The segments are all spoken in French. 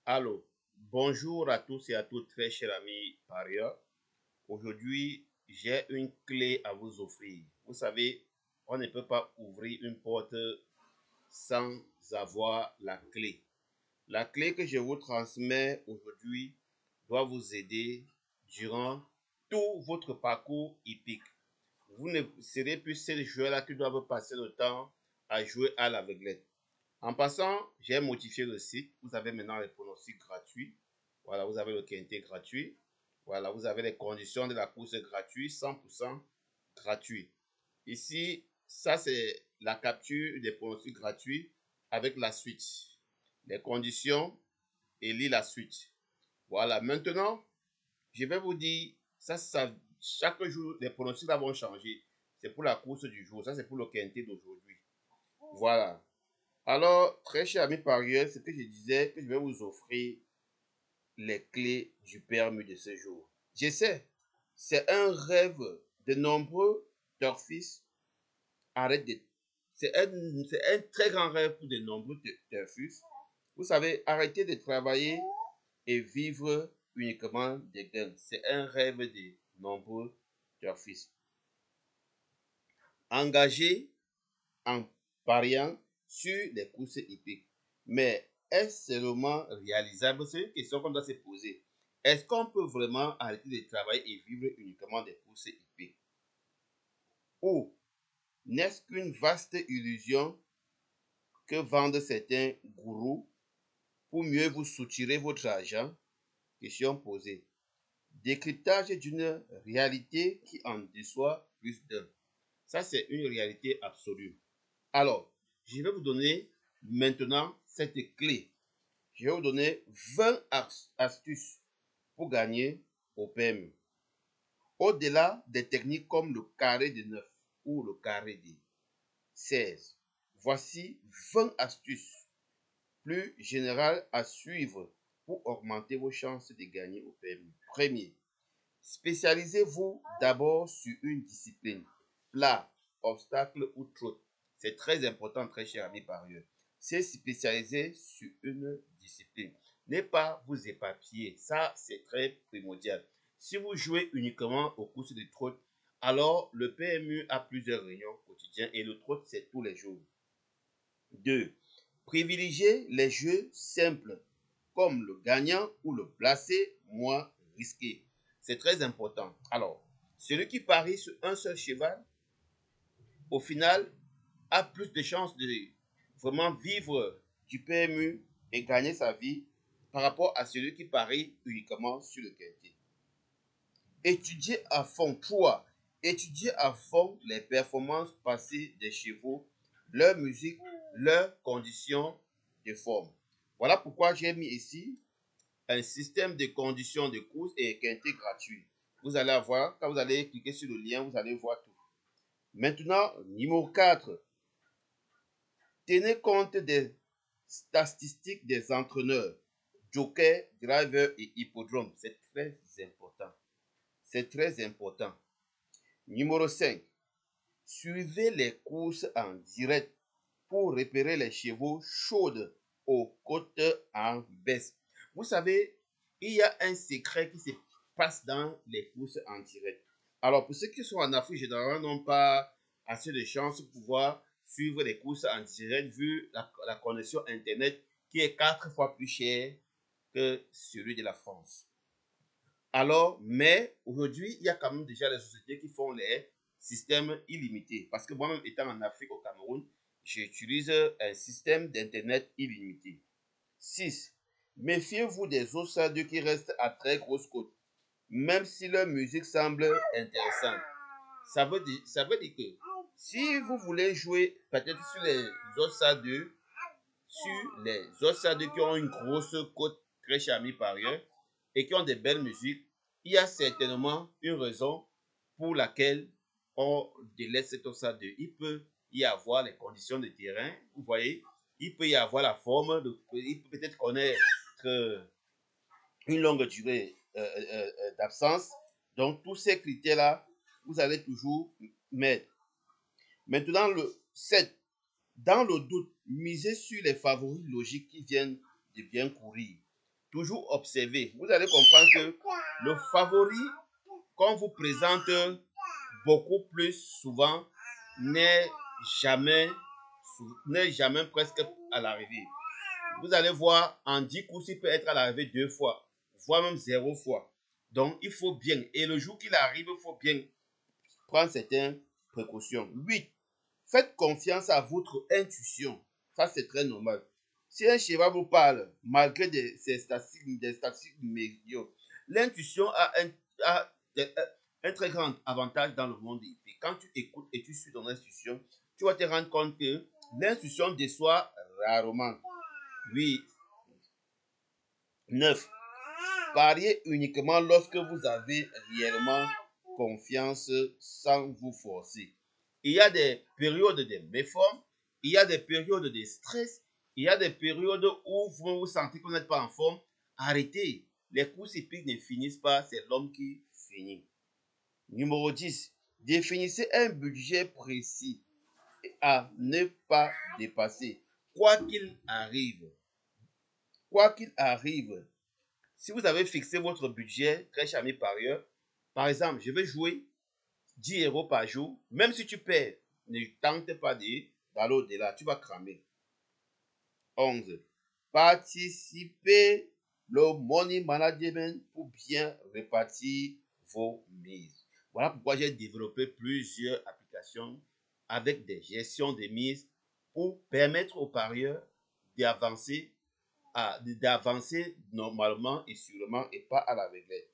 Allô, bonjour à tous et à toutes, très chers amis parieurs. Aujourd'hui, j'ai une clé à vous offrir. Vous savez, on ne peut pas ouvrir une porte sans avoir la clé. La clé que je vous transmets aujourd'hui doit vous aider durant tout votre parcours hippique. Vous ne serez plus ces joueurs-là qui doivent passer le temps à jouer à l'aveuglette. En passant, j'ai modifié le site. Vous avez maintenant les pronostics gratuits. Voilà, vous avez le quintet gratuit. Voilà, vous avez les conditions de la course gratuite, 100% gratuit. Ici, ça c'est la capture des pronostics gratuits avec la suite. Les conditions et lis la suite. Voilà, maintenant, je vais vous dire, chaque jour, les pronostics vont changer. C'est pour la course du jour. Ça, c'est pour le quintet d'aujourd'hui. Voilà. Alors, très cher ami parieur, ce que je disais, que je vais vous offrir les clés du permis de ce jour. Je sais, c'est un rêve de nombreux turfistes. Arrête de... C'est un très grand rêve pour de nombreux turfistes. Vous savez, arrêtez de travailler et vivre uniquement des gains. C'est un rêve de nombreux turfistes. Engagés en pariant sur les courses hippiques. Mais est-ce seulement réalisable? C'est une question qu'on doit se poser. Est-ce qu'on peut vraiment arrêter de travailler et vivre uniquement des courses hippiques? Ou n'est-ce qu'une vaste illusion que vendent certains gourous pour mieux vous soutirer votre argent? Question posée. Décryptage d'une réalité qui en déçoit plus d'un. Ça, c'est une réalité absolue. Alors, je vais vous donner maintenant cette clé. Je vais vous donner 20 astuces pour gagner au PMU. Au-delà des techniques comme le carré de 9 ou le carré de 16, voici 20 astuces plus générales à suivre pour augmenter vos chances de gagner au PMU. Premier, spécialisez-vous d'abord sur une discipline, plat, obstacle ou trot. C'est très important, très cher ami parieur. C'est spécialiser sur une discipline. Ne pas vous éparpiller. Ça, c'est très primordial. Si vous jouez uniquement aux courses de trot, alors le PMU a plusieurs réunions quotidiennes et le trot, c'est tous les jours. 2. Privilégiez les jeux simples comme le gagnant ou le placé moins risqué. C'est très important. Alors, celui qui parie sur un seul cheval, au final, a plus de chances de vraiment vivre du PMU et gagner sa vie par rapport à celui qui parie uniquement sur le quintet. Étudiez à fond, toi, étudiez à fond les performances passées des chevaux, leur musique, leurs conditions de forme. Voilà pourquoi j'ai mis ici un système de conditions de course et quintet gratuit. Vous allez avoir, quand vous allez cliquer sur le lien, vous allez voir tout. Maintenant, numéro 4, tenez compte des statistiques des entraîneurs, jockeys, drivers et hippodromes. C'est très important. C'est très important. Numéro 5, suivez les courses en direct pour repérer les chevaux chaudes aux côtes en baisse. Vous savez, il y a un secret qui se passe dans les courses en direct. Alors, pour ceux qui sont en Afrique, généralement, n'ont pas assez de chance pour pouvoir suivre les courses en direct vu la connexion Internet qui est 4 fois plus chère que celui de la France. Alors, mais aujourd'hui, il y a quand même déjà les sociétés qui font les systèmes illimités. Parce que moi-même, étant en Afrique, au Cameroun, j'utilise un système d'Internet illimité. 6. Méfiez-vous des ossadeurs qui restent à très grosse côte, même si leur musique semble intéressante. Ça veut dire que si vous voulez jouer peut-être sur les ossadeurs qui ont une grosse côte très charmée par ailleurs et qui ont des belles musiques, il y a certainement une raison pour laquelle on délaisse cet ossadeur. Il peut y avoir les conditions de terrain, vous voyez, il peut y avoir la forme, il peut peut-être connaître une longue durée d'absence. Donc, tous ces critères-là, vous allez toujours mettre. Maintenant, le 7. Dans le doute, misez sur les favoris logiques qui viennent de bien courir. toujours observer. Vous allez comprendre que le favori qu'on vous présente beaucoup plus souvent n'est jamais presque à l'arrivée. Vous allez voir, en 10 coups, il peut être à l'arrivée 2 fois, voire même 0 fois. Donc, il faut bien, et le jour qu'il arrive, il faut bien prendre certaines précautions. 8. Faites confiance à votre intuition. Ça, c'est très normal. Si un cheval vous parle, malgré des statistiques médiocres, l'intuition a un très grand avantage dans le monde. Et quand tu écoutes et tu suis ton intuition, tu vas te rendre compte que l'intuition déçoit rarement. Oui. 9. Pariez uniquement lorsque vous avez réellement confiance sans vous forcer. Il y a des périodes de méforme, il y a des périodes de stress, il y a des périodes où vous vous sentez que vous n'êtes pas en forme. Arrêtez. Les courses hippiques ne finissent pas, c'est l'homme qui finit. Numéro 10. Définissez un budget précis à ne pas dépasser. Quoi qu'il arrive, si vous avez fixé votre budget, très cher ami parieur, par exemple, je vais jouer 10 euros par jour, même si tu perds, ne tente pas d'aller au-delà, tu vas cramer. 11. Participez le money management pour bien répartir vos mises. Voilà pourquoi j'ai développé plusieurs applications avec des gestions de mises pour permettre aux parieurs d'avancer normalement et sûrement et pas à la réglette.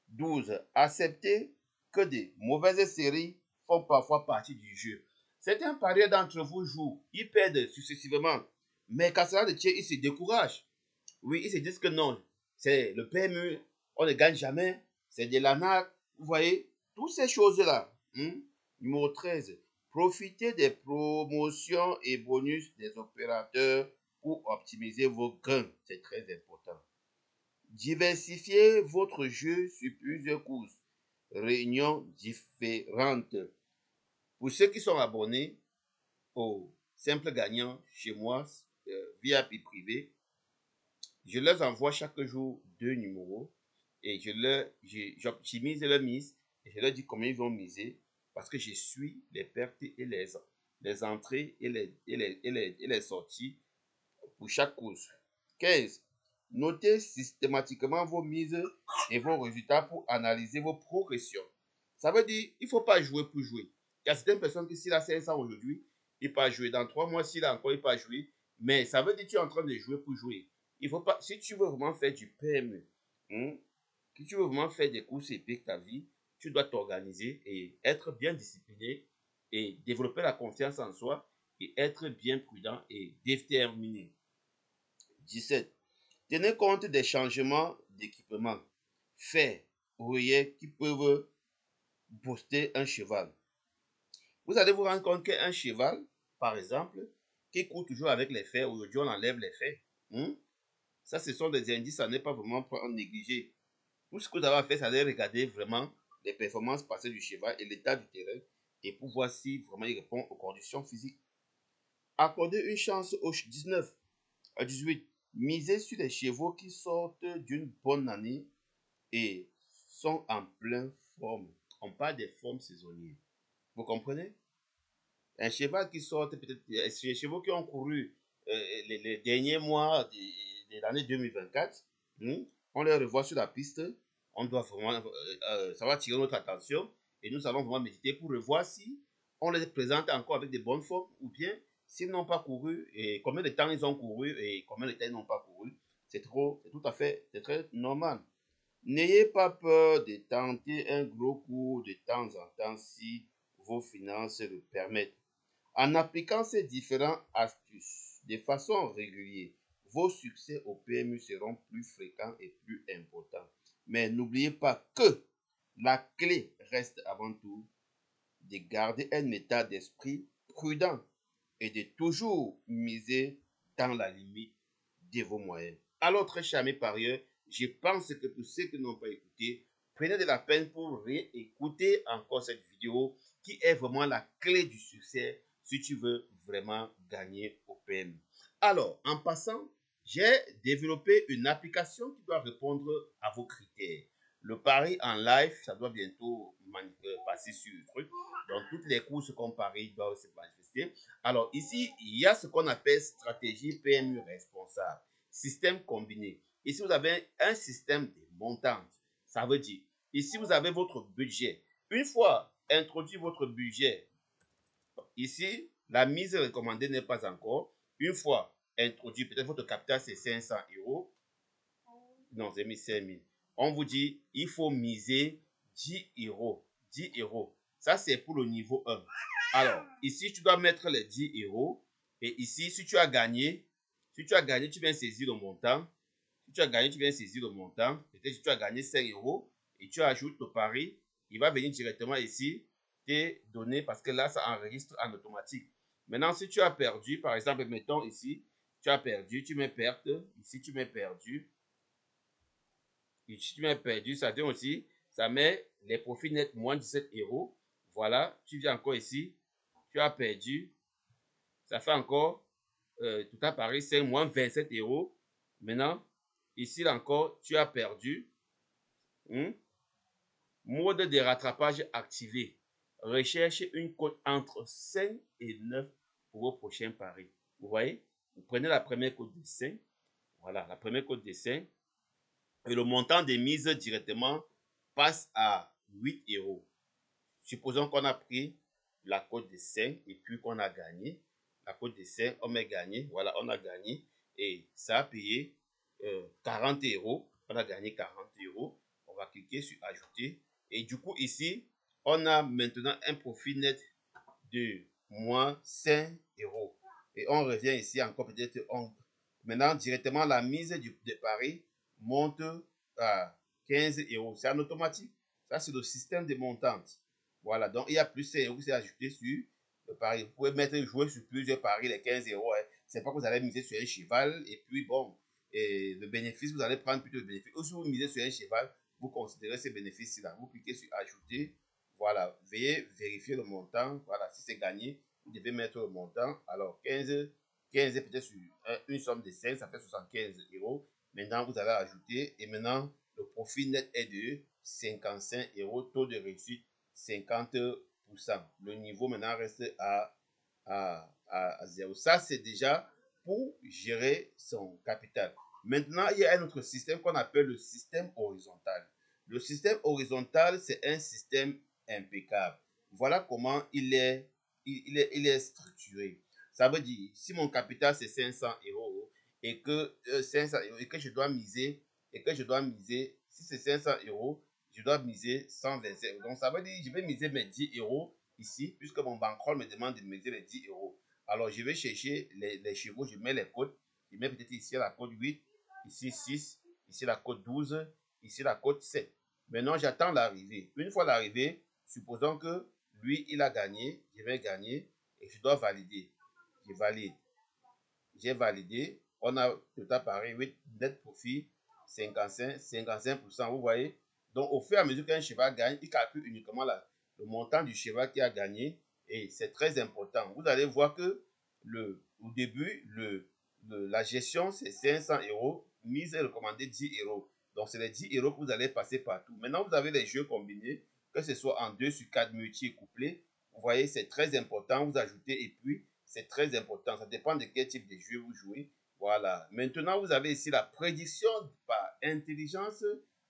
12. Acceptez que des mauvaises séries font parfois partie du jeu. Certains parieurs d'entre vous jouent, ils perdent successivement, mais quand cela de tient, ils se découragent. Oui, ils se disent que non, c'est le PMU, on ne gagne jamais, c'est de l'ANAC, vous voyez, toutes ces choses-là. Numéro 13. Profitez des promotions et bonus des opérateurs pour optimiser vos gains. C'est très important. Diversifiez votre jeu sur plusieurs courses, réunions différentes. Pour ceux qui sont abonnés au Simple Gagnant chez moi, VIP privé, je leur envoie chaque jour 2 numéros et j'optimise leur mise et je leur dis combien ils vont miser parce que je suis les pertes et les entrées et les sorties pour chaque course. 15. Notez systématiquement vos mises et vos résultats pour analyser vos progressions. Ça veut dire qu'il ne faut pas jouer pour jouer. Il y a certaines personnes qui, s'il a 500 aujourd'hui, il ne peut pas jouer. Dans 3 mois, s'il a encore, il ne peut pas jouer. Mais ça veut dire que tu es en train de jouer pour jouer. Il faut pas, si tu veux vraiment faire du PME, si tu veux vraiment faire des courses épiques ta vie, tu dois t'organiser et être bien discipliné et développer la confiance en soi et être bien prudent et déterminé. 17. Tenez compte des changements d'équipement, faits ou qui peuvent booster un cheval. Vous allez vous rendre compte qu'un cheval, par exemple, qui court toujours avec les fers, aujourd'hui on enlève les fers. Ça, ce sont des indices à ne pas vraiment négliger. Tout ce que vous avez à faire, c'est aller regarder vraiment les performances passées du cheval et l'état du terrain et pour voir si vraiment il répond aux conditions physiques. Accordez une chance au 19 à 18. Misez sur les chevaux qui sortent d'une bonne année et sont en pleine forme. On parle des formes saisonnières. Vous comprenez? Un cheval qui sort peut-être, les chevaux qui ont couru les derniers mois de l'année 2024, on les revoit sur la piste. On doit vraiment, ça va attirer notre attention et nous allons vraiment méditer pour revoir si on les présente encore avec de bonnes formes ou bien s'ils n'ont pas couru et combien de temps ils ont couru et combien de temps ils n'ont pas couru. C'est tout à fait, c'est très normal. N'ayez pas peur de tenter un gros coup de temps en temps si vos finances le permettent. En appliquant ces différentes astuces de façon régulière, vos succès au PMU seront plus fréquents et plus importants. Mais n'oubliez pas que la clé reste avant tout de garder un état d'esprit prudent et de toujours miser dans la limite de vos moyens. Alors, très chers mes parieurs, je pense que pour ceux qui n'ont pas écouté, prenez de la peine pour réécouter encore cette vidéo qui est vraiment la clé du succès si tu veux vraiment gagner au PMU. Alors, en passant, j'ai développé une application qui doit répondre à vos critères. Le pari en live, ça doit bientôt passer sur le truc. Donc, toutes les courses qu'on parie doivent se manifester. Alors, ici, il y a ce qu'on appelle stratégie PMU responsable, système combiné. Ici, vous avez un système de montantes. Ça veut dire, ici, vous avez votre budget. Une fois introduit votre budget, ici, la mise recommandée n'est pas encore. Une fois introduit, peut-être votre capital c'est 500 euros. Non, j'ai mis 5000. On vous dit, il faut miser 10 euros. 10 euros. Ça, c'est pour le niveau 1. Alors, ici, tu dois mettre les 10 euros. Et ici, si tu as gagné, tu viens saisir le montant. Si tu as gagné, tu viens saisir le montant. Peut-être que tu as gagné 5 euros et tu ajoutes le pari. Il va venir directement ici te donner parce que là, ça enregistre en automatique. Maintenant, si tu as perdu, par exemple, mettons ici, tu as perdu, tu mets perte. Ici, tu mets perdu. Ici, tu mets perdu, ça donne aussi, ça met les profits nets moins 17 euros. Voilà, tu viens encore ici, tu as perdu, ça fait encore, tout à Paris, c'est moins 27 euros. Maintenant, ici encore, tu as perdu. Mode de rattrapage activé. Recherche une cote entre 5 et 9 pour vos prochains paris. Vous voyez, vous prenez la première cote de 5. Voilà, la première cote de 5. Et le montant des mises directement passe à 8 euros. Supposons qu'on a pris la cote de 5 et puis qu'on a gagné. La cote de 5, on a gagné. Voilà, on a gagné. Et ça a payé 40 euros. On a gagné 40 euros. On va cliquer sur ajouter. Et du coup, ici, on a maintenant un profit net de moins 5 euros. Et on revient ici encore peut-être. Maintenant, directement, la mise de pari monte à 15 euros. C'est en automatique. Ça, c'est le système de montante. Voilà, donc il y a plus 5 euros qui s'est ajouté sur le pari. Vous pouvez mettre jouer sur plusieurs paris, les 15 euros. Hein. C'est pas que vous allez miser sur un cheval et puis bon, et le bénéfice, vous allez prendre plutôt le bénéfice. Ou si vous misez sur un cheval, vous considérez ces bénéfices-là. Vous cliquez sur ajouter. Voilà, veuillez vérifier le montant. Voilà, si c'est gagné, vous devez mettre le montant. Alors, 15 peut-être sur une somme de 5, ça fait 75 euros. Maintenant, vous allez ajouter et maintenant, le profit net est de 55 euros, taux de réussite 50%. Le niveau maintenant reste à 0. Ça, c'est déjà pour gérer son capital. Maintenant, il y a un autre système qu'on appelle le système horizontal. Le système horizontal, c'est un système impeccable. Voilà comment il est structuré. Ça veut dire, si mon capital c'est 500 euros et que 500 euros et que je dois miser si c'est 500 euros, je dois miser 125 euros. Donc ça veut dire, je vais miser mes 10 euros ici, puisque mon bankroll me demande de miser les 10 euros. Alors je vais chercher les chevaux, je mets les codes, je mets peut-être ici la code 8, ici 6, ici la code 12, ici la code 7. Maintenant j'attends l'arrivée. Une fois l'arrivée, supposons que lui il a gagné, je vais gagner et je dois valider. Je valide. J'ai validé. On a tout à Paris 8, net profit 55%. Vous voyez? Donc, au fur et à mesure qu'un cheval gagne, il calcule uniquement le montant du cheval qui a gagné. Et c'est très important. Vous allez voir que au début, la gestion, c'est 500 euros. Mise et recommandée 10 euros. Donc, c'est les 10 euros que vous allez passer partout. Maintenant, vous avez les jeux combinés, que ce soit en 2 sur 4 multi et couplé. Vous voyez, c'est très important. Vous ajoutez et puis, c'est très important. Ça dépend de quel type de jeu vous jouez. Voilà. Maintenant, vous avez ici la prédiction par intelligence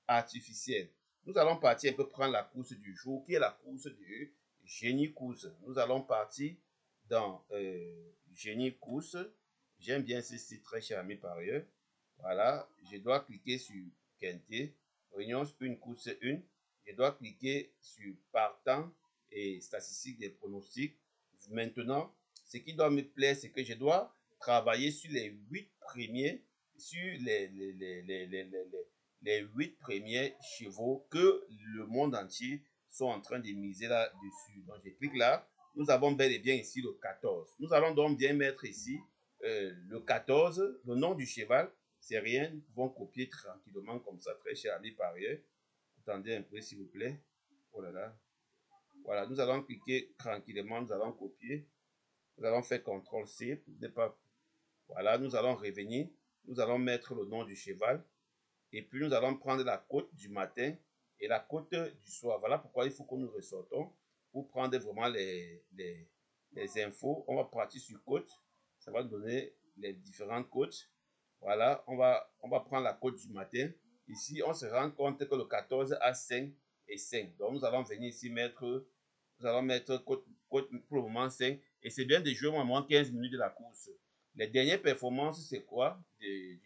artificielle. Nous allons partir un peu prendre la course du jour, qui est la course du génie course. Nous allons partir dans génie course. J'aime bien ce site, très cher ami par ailleurs. Voilà. Je dois cliquer sur quintet. Réunion une course 1. Je dois cliquer sur partant et statistiques des pronostics. Maintenant, ce qui doit me plaire, c'est que je dois travailler sur les 8 premiers, sur les 8 premiers chevaux que le monde entier sont en train de miser là-dessus. Donc, je clique là. Nous avons bel et bien ici le 14. Nous allons donc bien mettre ici le 14, le nom du cheval. C'est rien. Nous pouvons copier tranquillement comme ça, très cher ami par ailleurs. Attendez un peu, s'il vous plaît. Oh là là. Voilà, nous allons cliquer tranquillement, nous allons copier. Nous allons faire CTRL C pour ne pas. Voilà, nous allons revenir. nous allons mettre le nom du cheval et puis nous allons prendre la cote du matin et la cote du soir. Voilà pourquoi il faut que nous ressortons pour prendre vraiment les infos. On va partir sur cote, ça va donner les différentes cotes. Voilà, on va prendre la cote du matin. Ici, on se rend compte que le 14 a 5 et 5. Donc, nous allons venir ici mettre, nous allons mettre cote pour le moment 5. Et c'est bien de jouer au moins 15 minutes de la course. Les dernières performances, c'est quoi? Du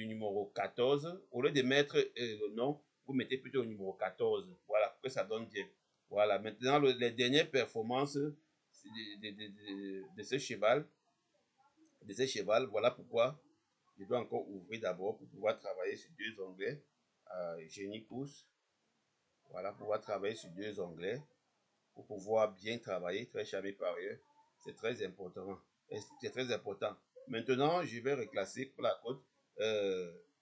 numéro 14. Au lieu de mettre le nom, vous mettez plutôt le numéro 14. Voilà, pour que ça donne bien. Voilà, maintenant, les dernières performances de ce cheval, voilà pourquoi je dois encore ouvrir d'abord pour pouvoir travailler sur deux onglets. Génie pousse. Voilà, pouvoir travailler sur deux onglets pour pouvoir bien travailler, très charmé par eux. C'est très important. C'est très important. Maintenant, je vais reclasser pour la côte.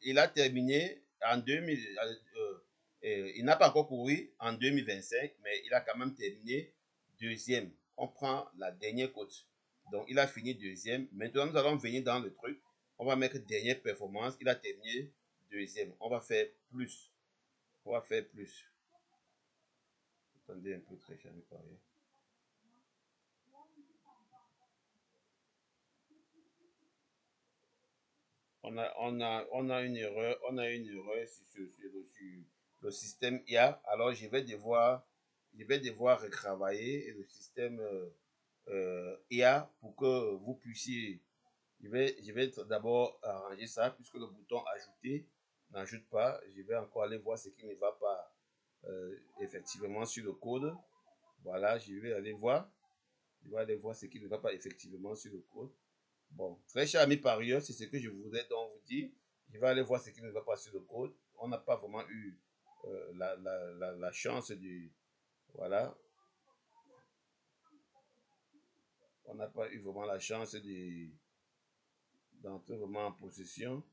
Il a terminé en 2000. Il n'a pas encore couru en 2025, mais il a quand même terminé deuxième. On prend la dernière côte. Donc, il a fini deuxième. Maintenant, nous allons venir dans le truc. On va mettre dernière performance. Il a terminé deuxième. On va faire plus. On va faire plus. Attendez un peu, très cher, pareil. On a une erreur sur le système IA. Alors, je vais devoir retravailler le système IA pour que vous puissiez. Je vais d'abord arranger ça puisque le bouton ajouter n'ajoute pas. Je vais encore aller voir ce qui ne va pas effectivement sur le code. Voilà, je vais aller voir. Je vais aller voir ce qui ne va pas effectivement sur le code. Bon, très cher ami parieur, c'est ce que je voudrais donc vous dire. Je vais aller voir ce qui ne va pas sur le code. On n'a pas vraiment eu la chance de. Voilà. On n'a pas eu vraiment la chance d'entrer vraiment en possession.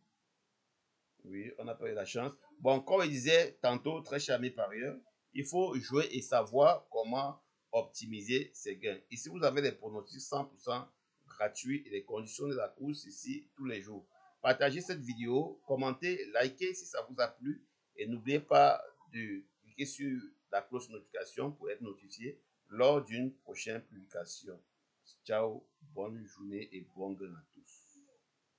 Oui, on n'a pas eu la chance. Bon, comme je disais tantôt, très cher ami parieur, il faut jouer et savoir comment optimiser ses gains. Ici, vous avez les pronostics 100% gratuits et les conditions de la course ici tous les jours. Partagez cette vidéo, commentez, likez si ça vous a plu et n'oubliez pas de cliquer sur la cloche de notification pour être notifié lors d'une prochaine publication. Ciao, bonne journée et bon gain à tous.